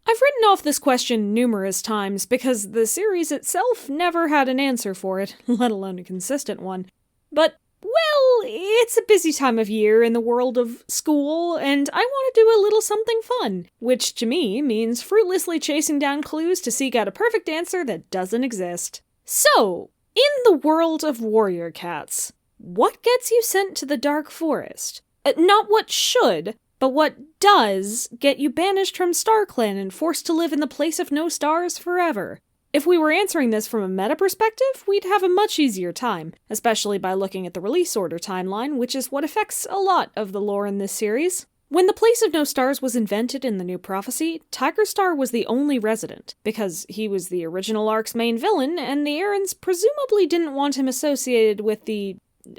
I've written off this question numerous times because the series itself never had an answer for it, let alone a consistent one. But, well, it's a busy time of year in the world of school, and I want to do a little something fun, which to me means fruitlessly chasing down clues to seek out a perfect answer that doesn't exist. So, in the world of warrior cats, what gets you sent to the Dark Forest? Not what should, but what does get you banished from StarClan and forced to live in the place of no stars forever? If we were answering this from a meta perspective, we'd have a much easier time, especially by looking at the release order timeline, which is what affects a lot of the lore in this series. When the Place of No Stars was invented in the New Prophecy, Tigerstar was the only resident, because he was the original arc's main villain, and the Errands presumably didn't want him associated with the,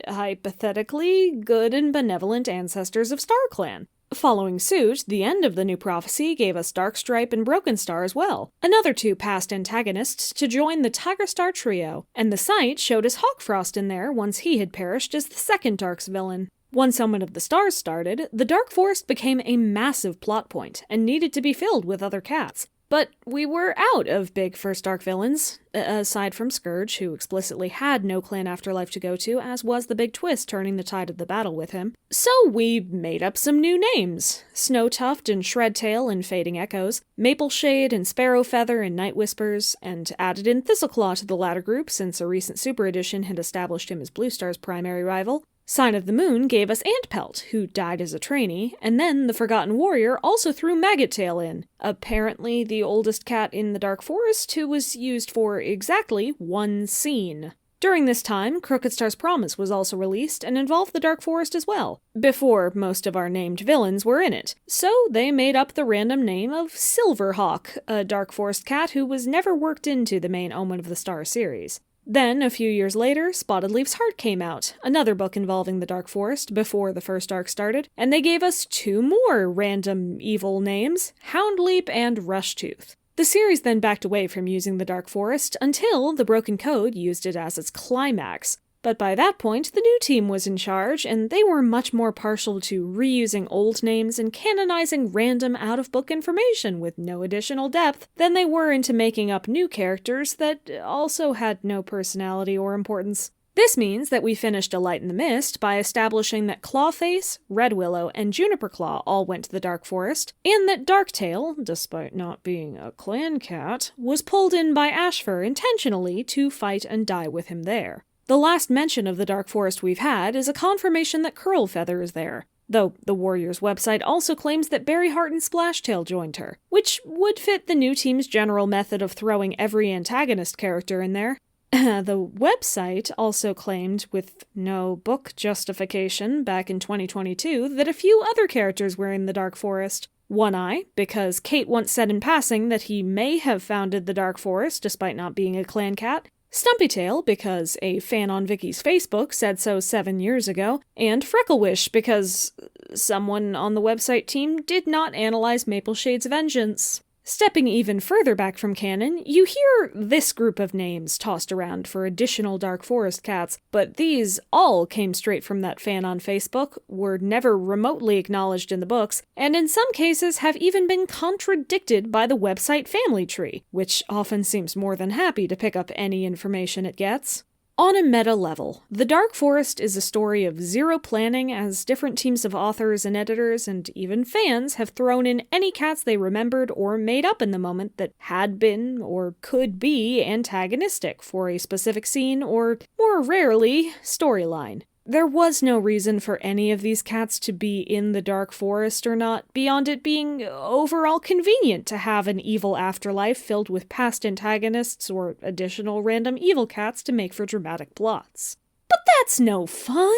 hypothetically, good and benevolent ancestors of StarClan. Following suit, the end of the New Prophecy gave us Darkstripe and Broken Star as well, another two past antagonists to join the Tigerstar trio, and the site showed us Hawkfrost in there once he had perished as the second Dark's villain. Once Omen of the Stars started, the Dark Forest became a massive plot point and needed to be filled with other cats. But we were out of big first arc villains, aside from Scourge, who explicitly had no clan afterlife to go to, as was the big twist turning the tide of the battle with him. So we made up some new names. Snowtuft and Shredtail in Fading Echoes, Mapleshade and Sparrowfeather in Night Whispers, and added in Thistleclaw to the latter group since a recent Super Edition had established him as Bluestar's primary rival. Sign of the Moon gave us Antpelt, who died as a trainee, and then the Forgotten Warrior also threw Maggottail in, apparently the oldest cat in the Dark Forest who was used for exactly one scene. During this time, Crooked Star's Promise was also released and involved the Dark Forest as well, before most of our named villains were in it. So they made up the random name of Silverhawk, a Dark Forest cat who was never worked into the main Omen of the Star series. Then, a few years later, Spotted Leaf's Heart came out, another book involving the Dark Forest, before the first arc started, and they gave us two more random evil names, Houndleap and Rushtooth. The series then backed away from using the Dark Forest until the Broken Code used it as its climax. But by that point, the new team was in charge, and they were much more partial to reusing old names and canonizing random out-of-book information with no additional depth than they were into making up new characters that also had no personality or importance. This means that we finished A Light in the Mist by establishing that Clawface, Red Willow, and Juniper Claw all went to the Dark Forest, and that Darktail, despite not being a clan cat, was pulled in by Ashfur intentionally to fight and die with him there. The last mention of the Dark Forest we've had is a confirmation that Curlfeather is there, though the Warriors website also claims that Berryheart and Splashtail joined her, which would fit the new team's general method of throwing every antagonist character in there. The website also claimed, with no book justification back in 2022, that a few other characters were in the Dark Forest. One Eye, because Kate once said in passing that he may have founded the Dark Forest despite not being a clan cat. Stumpytail, because a fan on Vicky's Facebook said so 7 years ago, and Frecklewish, because someone on the website team did not analyze Mapleshade's vengeance. Stepping even further back from canon, you hear this group of names tossed around for additional Dark Forest cats, but these all came straight from that fan on Facebook, were never remotely acknowledged in the books, and in some cases have even been contradicted by the website family tree, which often seems more than happy to pick up any information it gets. On a meta level, The Dark Forest is a story of zero planning as different teams of authors and editors and even fans have thrown in any cats they remembered or made up in the moment that had been or could be antagonistic for a specific scene or, more rarely, storyline. There was no reason for any of these cats to be in the Dark Forest or not, beyond it being overall convenient to have an evil afterlife filled with past antagonists or additional random evil cats to make for dramatic plots. But that's no fun!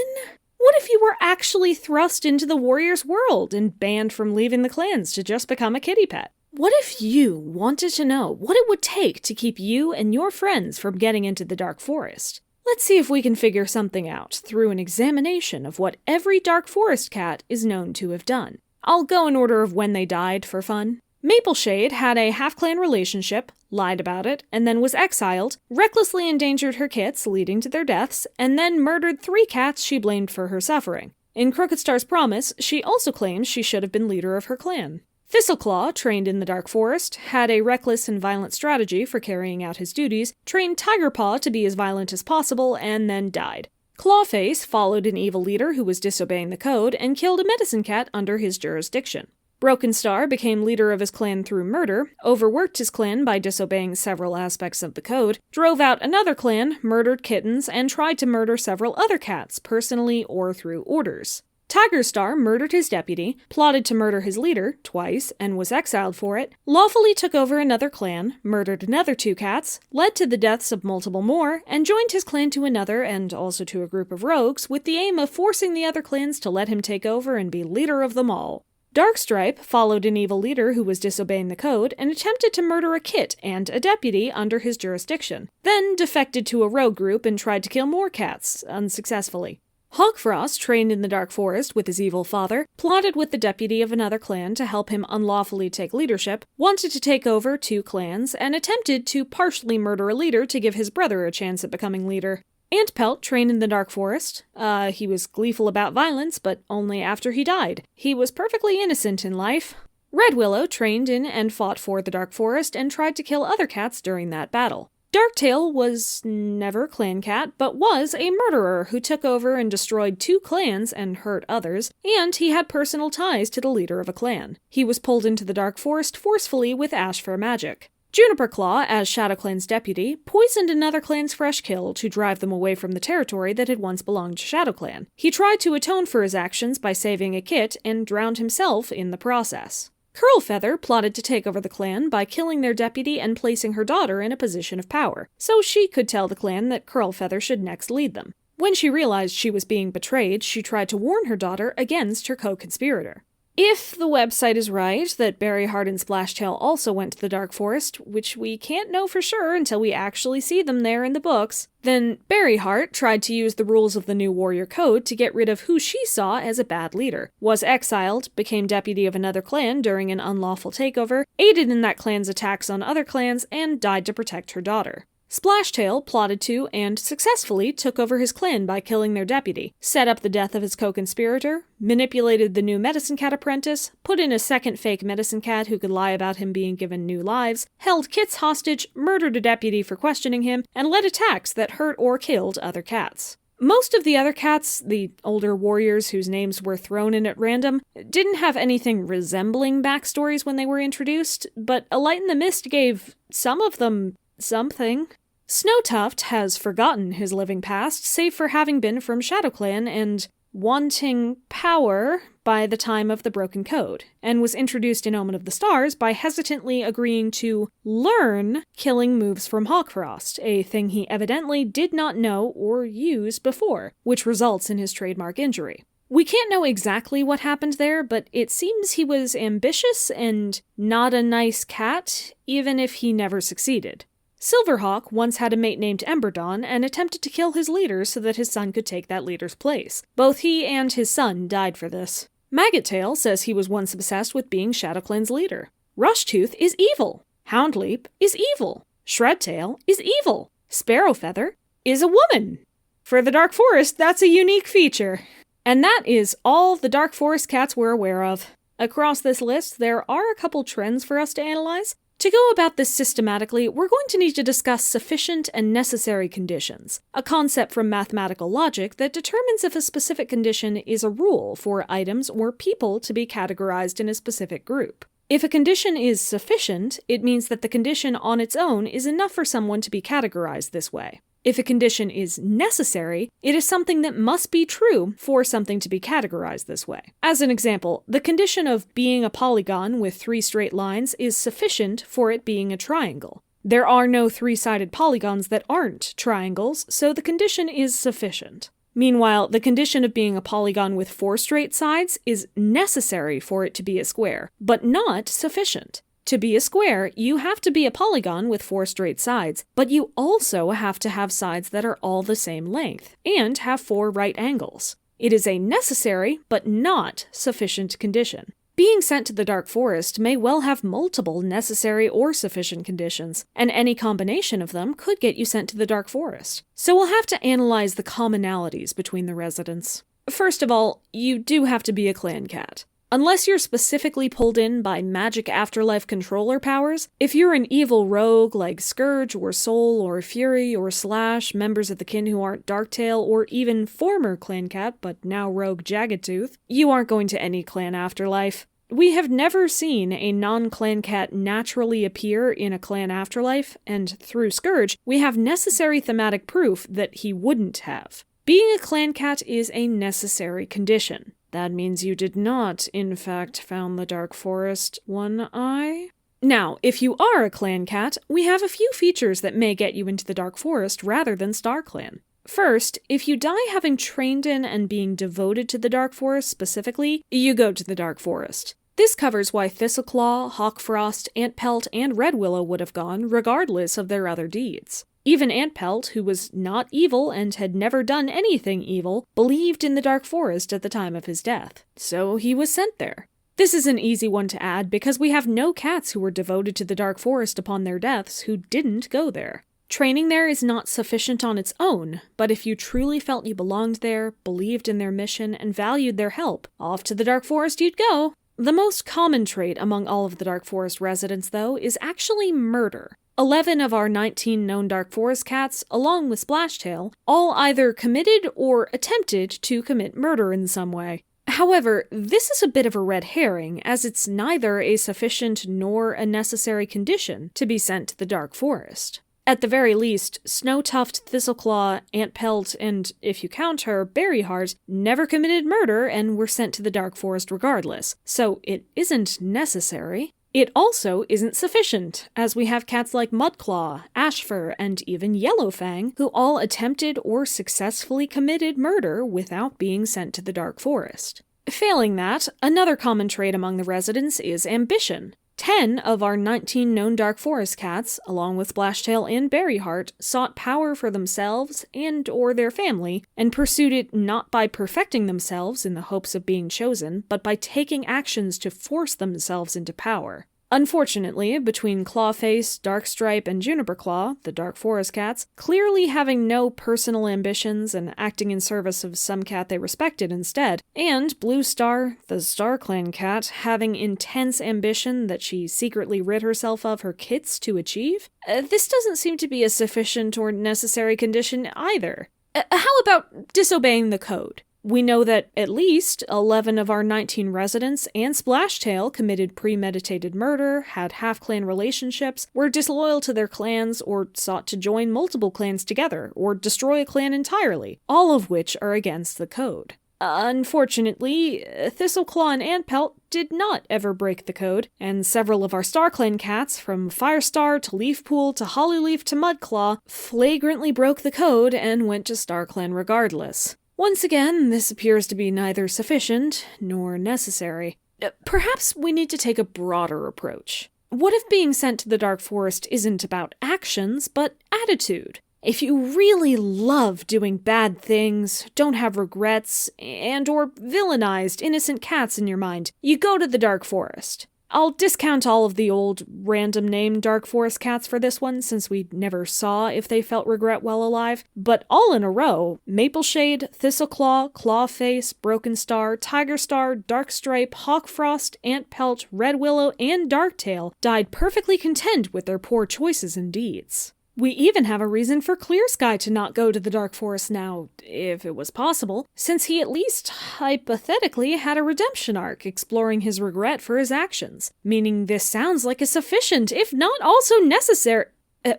What if you were actually thrust into the warrior's world and banned from leaving the clans to just become a kitty pet? What if you wanted to know what it would take to keep you and your friends from getting into the Dark Forest? Let's see if we can figure something out through an examination of what every Dark Forest cat is known to have done. I'll go in order of when they died for fun. Mapleshade had a half-clan relationship, lied about it, and then was exiled, recklessly endangered her kits, leading to their deaths, and then murdered 3 cats she blamed for her suffering. In Crooked Star's Promise, she also claims she should have been leader of her clan. Thistleclaw, trained in the Dark Forest, had a reckless and violent strategy for carrying out his duties, trained Tigerpaw to be as violent as possible, and then died. Clawface followed an evil leader who was disobeying the code and killed a medicine cat under his jurisdiction. Broken Star became leader of his clan through murder, overworked his clan by disobeying several aspects of the code, drove out another clan, murdered kittens, and tried to murder several other cats, personally or through orders. Tiger Star murdered his deputy, plotted to murder his leader, twice, and was exiled for it, lawfully took over another clan, murdered another 2 cats, led to the deaths of multiple more, and joined his clan to another and also to a group of rogues with the aim of forcing the other clans to let him take over and be leader of them all. Darkstripe followed an evil leader who was disobeying the code and attempted to murder a kit and a deputy under his jurisdiction, then defected to a rogue group and tried to kill more cats, unsuccessfully. Hawkfrost, trained in the Dark Forest with his evil father, plotted with the deputy of another clan to help him unlawfully take leadership, wanted to take over 2 clans, and attempted to partially murder a leader to give his brother a chance at becoming leader. Antpelt, trained in the Dark Forest. He was gleeful about violence, but only after he died. He was perfectly innocent in life. Red Willow trained in and fought for the Dark Forest and tried to kill other cats during that battle. Darktail was never clan cat, but was a murderer who took over and destroyed 2 clans and hurt others, and he had personal ties to the leader of a clan. He was pulled into the Dark Forest forcefully with ash for magic. Juniper Claw, as Shadow Clan's deputy, poisoned another clan's fresh kill to drive them away from the territory that had once belonged to Shadow Clan. He tried to atone for his actions by saving a kit and drowned himself in the process. Curlfeather plotted to take over the clan by killing their deputy and placing her daughter in a position of power, so she could tell the clan that Curlfeather should next lead them. When she realized she was being betrayed, she tried to warn her daughter against her co-conspirator. If the website is right that Berryheart and Splashtail also went to the Dark Forest, which we can't know for sure until we actually see them there in the books, then Berryheart tried to use the rules of the New Warrior Code to get rid of who she saw as a bad leader, was exiled, became deputy of another clan during an unlawful takeover, aided in that clan's attacks on other clans, and died to protect her daughter. Splashtail plotted to and successfully took over his clan by killing their deputy, set up the death of his co-conspirator, manipulated the new medicine cat apprentice, put in a second fake medicine cat who could lie about him being given new lives, held kits hostage, murdered a deputy for questioning him, and led attacks that hurt or killed other cats. Most of the other cats, the older warriors whose names were thrown in at random, didn't have anything resembling backstories when they were introduced, but A Light in the Mist gave some of them something. Snowtuft has forgotten his living past, save for having been from ShadowClan and wanting power by the time of the Broken Code, and was introduced in Omen of the Stars by hesitantly agreeing to learn killing moves from Hawkfrost, a thing he evidently did not know or use before, which results in his trademark injury. We can't know exactly what happened there, but it seems he was ambitious and not a nice cat, even if he never succeeded. Silverhawk once had a mate named Emberdawn and attempted to kill his leader so that his son could take that leader's place. Both he and his son died for this. Maggottail says he was once obsessed with being ShadowClan's leader. Rushtooth is evil. Houndleap is evil. Shredtail is evil. Sparrowfeather is a woman. For the Dark Forest, that's a unique feature. And that is all the Dark Forest cats we're aware of. Across this list, there are a couple trends for us to analyze. To go about this systematically, we're going to need to discuss sufficient and necessary conditions, a concept from mathematical logic that determines if a specific condition is a rule for items or people to be categorized in a specific group. If a condition is sufficient, it means that the condition on its own is enough for someone to be categorized this way. If a condition is necessary, it is something that must be true for something to be categorized this way. As an example, the condition of being a polygon with 3 straight lines is sufficient for it being a triangle. There are no 3-sided polygons that aren't triangles, so the condition is sufficient. Meanwhile, the condition of being a polygon with 4 straight sides is necessary for it to be a square, but not sufficient. To be a square, you have to be a polygon with 4 straight sides, but you also have to have sides that are all the same length, and have 4 right angles. It is a necessary, but not sufficient condition. Being sent to the Dark Forest may well have multiple necessary or sufficient conditions, and any combination of them could get you sent to the Dark Forest. So we'll have to analyze the commonalities between the residents. First of all, you do have to be a clan cat. Unless you're specifically pulled in by magic afterlife controller powers, if you're an evil rogue like Scourge or Soul or Fury or Slash, members of the kin who aren't Darktail, or even former Clan Cat but now rogue Jagged Tooth, you aren't going to any clan afterlife. We have never seen a non-Clan Cat naturally appear in a clan afterlife, and through Scourge, we have necessary thematic proof that he wouldn't have. Being a Clan Cat is a necessary condition. That means you did not, in fact, found the Dark Forest, One Eye. Now, if you are a Clan Cat, we have a few features that may get you into the Dark Forest rather than StarClan. First, if you die having trained in and being devoted to the Dark Forest specifically, you go to the Dark Forest. This covers why Thistleclaw, Hawkfrost, Antpelt, and Redwillow would have gone, regardless of their other deeds. Even Antpelt, who was not evil and had never done anything evil, believed in the Dark Forest at the time of his death, so he was sent there. This is an easy one to add because we have no cats who were devoted to the Dark Forest upon their deaths who didn't go there. Training there is not sufficient on its own, but if you truly felt you belonged there, believed in their mission, and valued their help, off to the Dark Forest you'd go. The most common trait among all of the Dark Forest residents, though, is actually murder. 11 of our 19 known Dark Forest cats, along with Splashtail, all either committed or attempted to commit murder in some way. However, this is a bit of a red herring, as it's neither a sufficient nor a necessary condition to be sent to the Dark Forest. At the very least, Snowtuft, Thistleclaw, Antpelt, and, if you count her, Berryheart, never committed murder and were sent to the Dark Forest regardless, so it isn't necessary. It also isn't sufficient, as we have cats like Mudclaw, Ashfur, and even Yellowfang, who all attempted or successfully committed murder without being sent to the Dark Forest. Failing that, another common trait among the residents is ambition. 10 of our 19 known Dark Forest cats, along with Splashtail and Berryheart, sought power for themselves and or their family, and pursued it not by perfecting themselves in the hopes of being chosen, but by taking actions to force themselves into power. Unfortunately, between Clawface, Darkstripe, and Juniperclaw, the Dark Forest cats, clearly having no personal ambitions and acting in service of some cat they respected instead, and Bluestar, the StarClan cat, having intense ambition that she secretly rid herself of her kits to achieve, this doesn't seem to be a sufficient or necessary condition either. How about disobeying the code? We know that at least 11 of our 19 residents and Splashtail committed premeditated murder, had half-clan relationships, were disloyal to their clans, or sought to join multiple clans together, or destroy a clan entirely, all of which are against the code. Unfortunately, Thistleclaw and Antpelt did not ever break the code, and several of our StarClan cats, from Firestar to Leafpool to Hollyleaf to Mudclaw, flagrantly broke the code and went to StarClan regardless. Once again, this appears to be neither sufficient nor necessary. Perhaps we need to take a broader approach. What if being sent to the Dark Forest isn't about actions, but attitude? If you really love doing bad things, don't have regrets, and or villainized innocent cats in your mind, you go to the Dark Forest. I'll discount all of the old, random name Dark Forest cats for this one, since we never saw if they felt regret while alive, but all in a row, Mapleshade, Thistleclaw, Clawface, Broken Star, Tigerstar, Darkstripe, Hawkfrost, Antpelt, Redwillow, and Darktail died perfectly content with their poor choices and deeds. We even have a reason for Clearsky to not go to the Dark Forest now, if it was possible, since he at least, hypothetically, had a redemption arc exploring his regret for his actions, meaning this sounds like a sufficient, if not also necessary—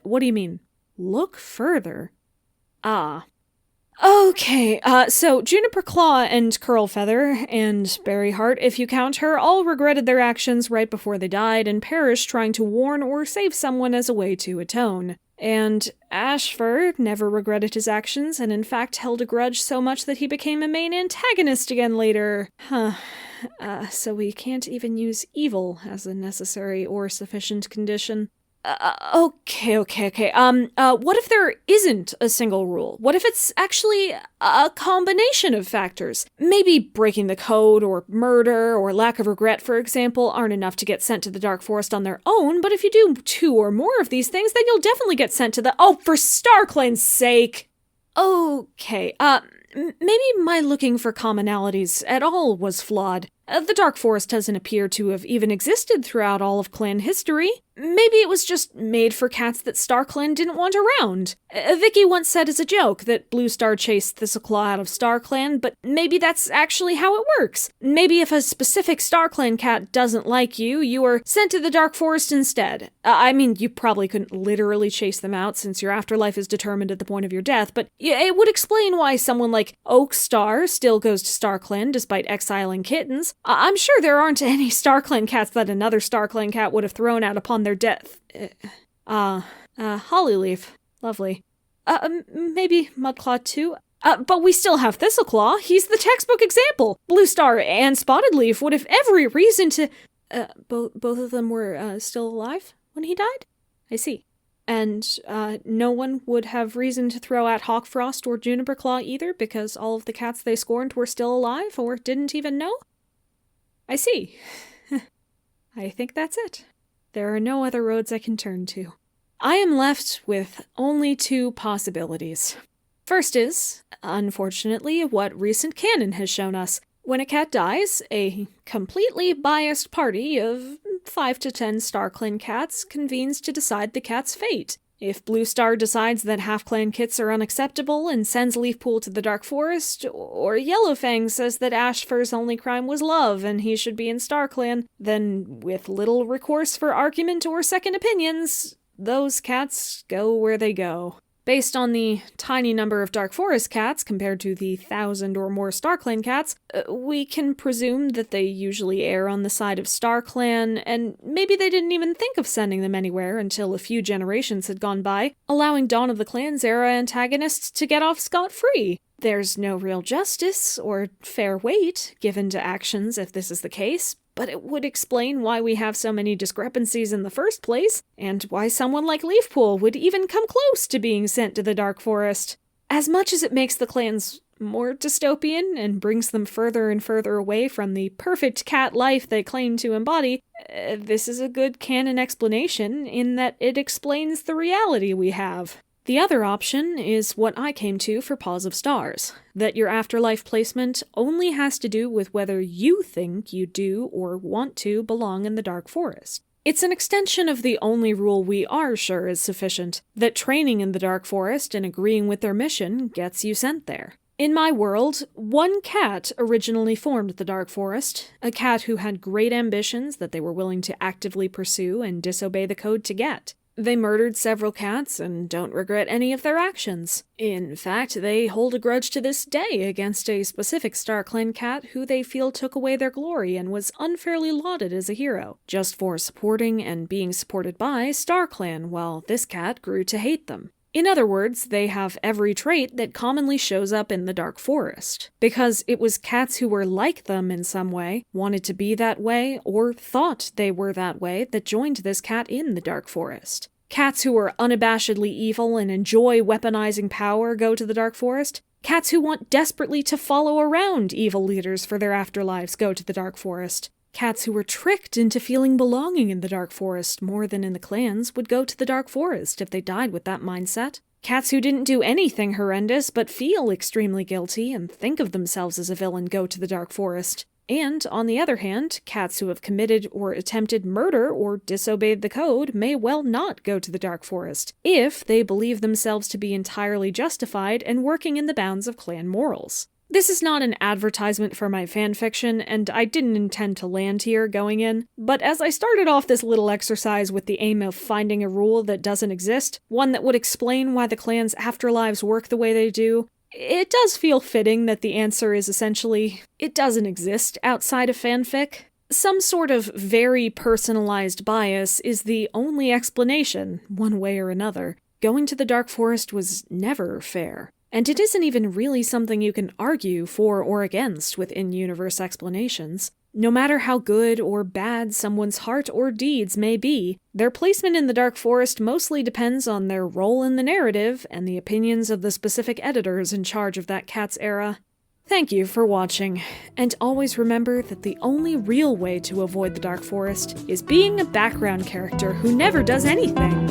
what do you mean? Look further. Ah. Okay, so Juniperclaw and Curlfeather, and Berryheart, if you count her, all regretted their actions right before they died and perished trying to warn or save someone as a way to atone. And Ashfur never regretted his actions, and in fact held a grudge so much that he became a main antagonist again later. So we can't even use evil as a necessary or sufficient condition. Okay. What if there isn't a single rule? What if it's actually a combination of factors? Maybe breaking the code, or murder, or lack of regret, for example, aren't enough to get sent to the Dark Forest on their own, but if you do 2 or more of these things, then you'll definitely get sent to the— oh, for StarClan's sake! Okay, maybe my looking for commonalities at all was flawed. The Dark Forest doesn't appear to have even existed throughout all of clan history. Maybe it was just made for cats that StarClan didn't want around. Vicky once said as a joke that Blue Star chased Thistleclaw out of StarClan, but maybe that's actually how it works. Maybe if a specific StarClan cat doesn't like you, you are sent to the Dark Forest instead. I mean, you probably couldn't literally chase them out since your afterlife is determined at the point of your death, but it would explain why someone like Oak Star still goes to StarClan despite exiling kittens. I'm sure there aren't any StarClan cats that another StarClan cat would have thrown out upon their death. Hollyleaf. Lovely. Maybe Mudclaw too? But we still have Thistleclaw. He's the textbook example. Blue Star and Spotted Leaf would have every reason to... both of them were still alive when he died? I see. And no one would have reason to throw out Hawkfrost or Juniperclaw either because all of the cats they scorned were still alive or didn't even know? I see. I think that's it. There are no other roads I can turn to. I am left with only two possibilities. First is, unfortunately, what recent canon has shown us. When a cat dies, a completely biased party of 5 to 10 StarClan cats convenes to decide the cat's fate. If Blue Star decides that half-clan kits are unacceptable and sends Leafpool to the Dark Forest, or Yellowfang says that Ashfur's only crime was love and he should be in StarClan, then with little recourse for argument or second opinions, those cats go where they go. Based on the tiny number of Dark Forest cats compared to the 1,000 or more StarClan cats, we can presume that they usually err on the side of StarClan, and maybe they didn't even think of sending them anywhere until a few generations had gone by, allowing Dawn of the Clans era antagonists to get off scot-free. There's no real justice or fair weight given to actions if this is the case, but it would explain why we have so many discrepancies in the first place, and why someone like Leafpool would even come close to being sent to the Dark Forest. As much as it makes the clans more dystopian and brings them further and further away from the perfect cat life they claim to embody, this is a good canon explanation in that it explains the reality we have. The other option is what I came to for Paws of Stars, that your afterlife placement only has to do with whether you think you do or want to belong in the Dark Forest. It's an extension of the only rule we are sure is sufficient, that training in the Dark Forest and agreeing with their mission gets you sent there. In my world, one cat originally formed the Dark Forest, a cat who had great ambitions that they were willing to actively pursue and disobey the code to get. They murdered several cats and don't regret any of their actions. In fact, they hold a grudge to this day against a specific StarClan cat who they feel took away their glory and was unfairly lauded as a hero, just for supporting and being supported by StarClan, while this cat grew to hate them. In other words, they have every trait that commonly shows up in the Dark Forest, because it was cats who were like them in some way, wanted to be that way, or thought they were that way that joined this cat in the Dark Forest. Cats who are unabashedly evil and enjoy weaponizing power go to the Dark Forest. Cats who want desperately to follow around evil leaders for their afterlives go to the Dark Forest. Cats who were tricked into feeling belonging in the Dark Forest more than in the clans would go to the Dark Forest if they died with that mindset. Cats who didn't do anything horrendous but feel extremely guilty and think of themselves as a villain go to the Dark Forest. And, on the other hand, cats who have committed or attempted murder or disobeyed the code may well not go to the Dark Forest, if they believe themselves to be entirely justified and working in the bounds of clan morals. This is not an advertisement for my fanfiction, and I didn't intend to land here going in, but as I started off this little exercise with the aim of finding a rule that doesn't exist, one that would explain why the clan's afterlives work the way they do, it does feel fitting that the answer is essentially, it doesn't exist outside of fanfic. Some sort of very personalized bias is the only explanation, one way or another. Going to the Dark Forest was never fair. And it isn't even really something you can argue for or against with in-universe explanations. No matter how good or bad someone's heart or deeds may be, their placement in the Dark Forest mostly depends on their role in the narrative and the opinions of the specific editors in charge of that cat's era. Thank you for watching, and always remember that the only real way to avoid the Dark Forest is being a background character who never does anything.